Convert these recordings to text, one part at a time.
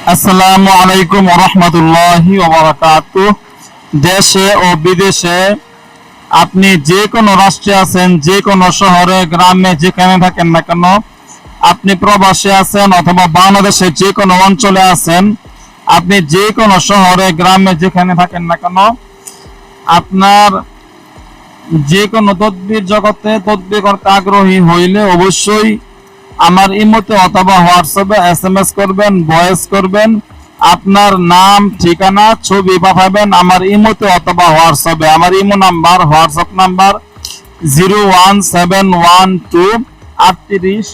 আসসালামু আলাইকুম ওয়া রাহমাতুল্লাহি ওয়া বারাকাতুহু। দেশে ও বিদেশে আপনি যে কোনো রাষ্ট্রে আছেন, যে কোনো শহরে গ্রামে যেখানে থাকেন না কেন, আপনি প্রবাসে আছেন অথবা বাংলাদেশের যে কোনো অঞ্চলে আছেন, আপনি যে কোনো শহরে গ্রামে যেখানে থাকেন না কেন, আপনার যে কোনো তদবির জগতে তদবির করতে আগ্রহী হইলে অবশ্যই আমার ইমোতে অথবা হোয়াটসঅ্যাপে SMS করবেন, ভয়েস করবেন, আপনার নাম ঠিকানা ছবি পাঠাবেন আমার ইমোতে অথবা হোয়াটসঅ্যাপে। আমার ইমো নাম্বার, হোয়াটসঅ্যাপ নাম্বার 01712 38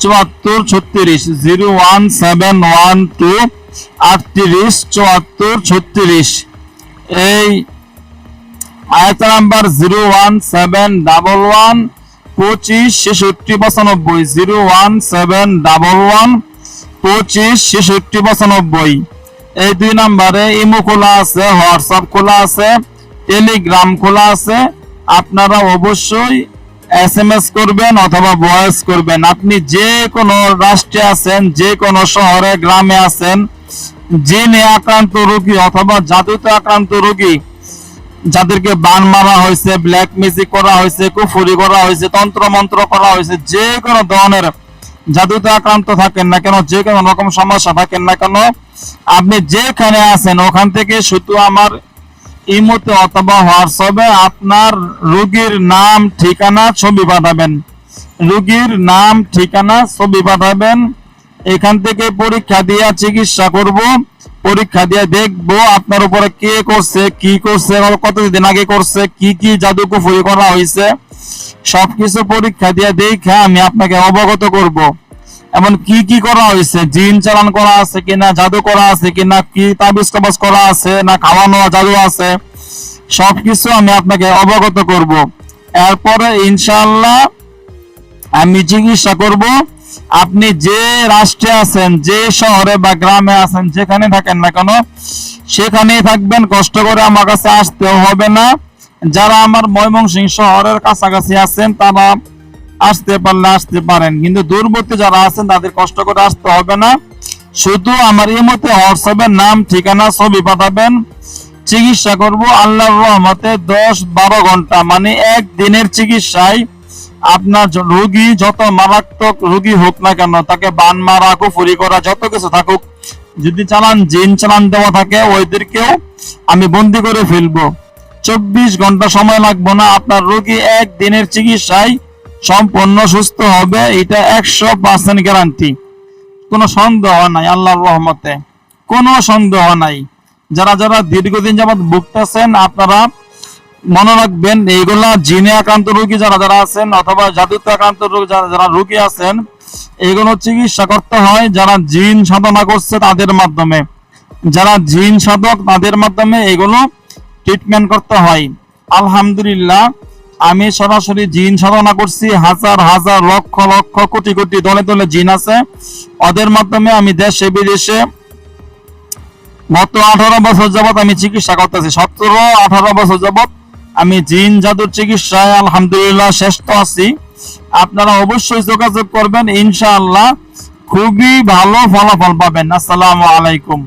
74 36, 01712 38 74 36। এই আয়তা নাম্বার 01711 25 66 95, 01711 25 66 95। এই দুই নাম্বারে ইমো খোলা আছে, হোয়াটসঅ্যাপ খোলা আছে, টেলিগ্রাম খোলা আছে। আপনারা অবশ্যই SMS করবেন অথবা ভয়েস করবেন। আপনি যে কোনো রাষ্ট্রে আছেন, যে কোনো শহরে গ্রামে আছেন, জিনে আক্রান্ত রোগী অথবা জাদুতে আক্রান্ত রোগী, যাদেরকে বান মারা হয়েছে, ব্ল্যাক ম্যাজিক করা হয়েছে, কুফরি করা হয়েছে, তন্ত্র মন্ত্র করা হয়েছে, যে কোনো ধরনের জাদুতে আক্রান্ত থাকেন না কেন, যে কোনো রকম সমস্যা থাকেন না কেন, আপনি যেখানে আছেন ওখান থেকে শুধু আমার ইমোতে অথবা হোয়াটসঅ্যাপে আপনার রোগীর নাম ঠিকানা ছবি পাঠাবেন। রোগীর নাম ঠিকানা ছবি পাঠাবেন। এখান থেকে পরীক্ষা দিয়ে চিকিৎসা করব, পরীক্ষা দিয়ে দেখবো আপনার উপরে কে করছে, কি করছে, কতদিন আগে করছে, কি কি জাদু কুফরি করা হয়েছে, সবকিছু পরীক্ষা দিয়ে দেখে আমি আপনাকে অবগত করব। এমন কি কি করা হয়েছে, জিন চালান করা আছে কিনা, জাদু করা আছে কিনা, কি তাবিজ কবজ করা আছে না খাওয়ানো জাদু আছে, সবকিছু আমি আপনাকে অবগত করব। এরপরে ইনশাআল্লাহ আমি চিকিৎসা করব। আপনি যে রাষ্ট্রে আছেন, যে শহরে বা গ্রামে আছেন, যেখানে থাকেন না কেন সেখানেই থাকবেন, কষ্ট করে আমার কাছে আসতেও হবে না। যারা আমার ময়মনসিংহ শহরের কাছাকাছি আছেন তারা আসতে পারলে আসতে পারেন, কিন্তু দূরবর্তী যারা আছেন তাদের কষ্ট করে আসতে হবে না। শুধু আমার ইমোতে হোয়াটসঅ্যাপের নাম ঠিকানা ছবি পাঠাবেন, চিকিৎসা করব আল্লাহর রহমতে 10-12 ঘন্টা, মানে একদিনের চিকিৎসায় আপনার রোগী যত মারাত্মক রোগী হোক না কেন, তাকে বান মারা কুফরি করা যত কিছু থাকুক, যদি চালান জিন চালান দেওয়া থাকে ওইদেরকেও আমি বন্দি করে ফেলবো। 24 ঘন্টা সময় লাগবে না, আপনার রোগী একদিনের চিকিৎসায় সম্পূর্ণ সুস্থ হবে, এটা 100% গ্যারান্টি, কোনো সন্দেহ নাই। আল্লাহর রহমতে কোনো সন্দেহ নাই। যারা যারা দীর্ঘদিন যাবত ভুগতেছেন আপনারা মনে রাখবেন, এইগুলা জিনে আক্রান্ত রোগী যারা যারা আছেন অথবা জাদুতে আক্রান্ত রোগী যারা যারা রোগী আছেন, এইগুলো চিকিৎসা করতে হয় যারা জিন সাধনা করছে তাদের মাধ্যমে, যারা জিন সাধক তাদের মাধ্যমে এগুলো ট্রিটমেন্ট করতে হয়। আলহামদুলিল্লাহ আমি সরাসরি জিন সাধনা করছি, হাজার হাজার লক্ষ লক্ষ কোটি কোটি দলে দলে জিন আছে, ওদের মাধ্যমে আমি দেশে বিদেশে গত 18 বছর যাবত আমি চিকিৎসা করতেছি। 17-18 বছর যাবত আমি জিন জাদুর চিকিৎসায় আলহামদুলিল্লাহ শ্রেষ্ঠ আছি। আপনারা অবশ্যই যোগাযোগ করবেন, ইনশাআল্লাহ খুবই ভালো ফলাফল পাবেন। আসসালামু আলাইকুম।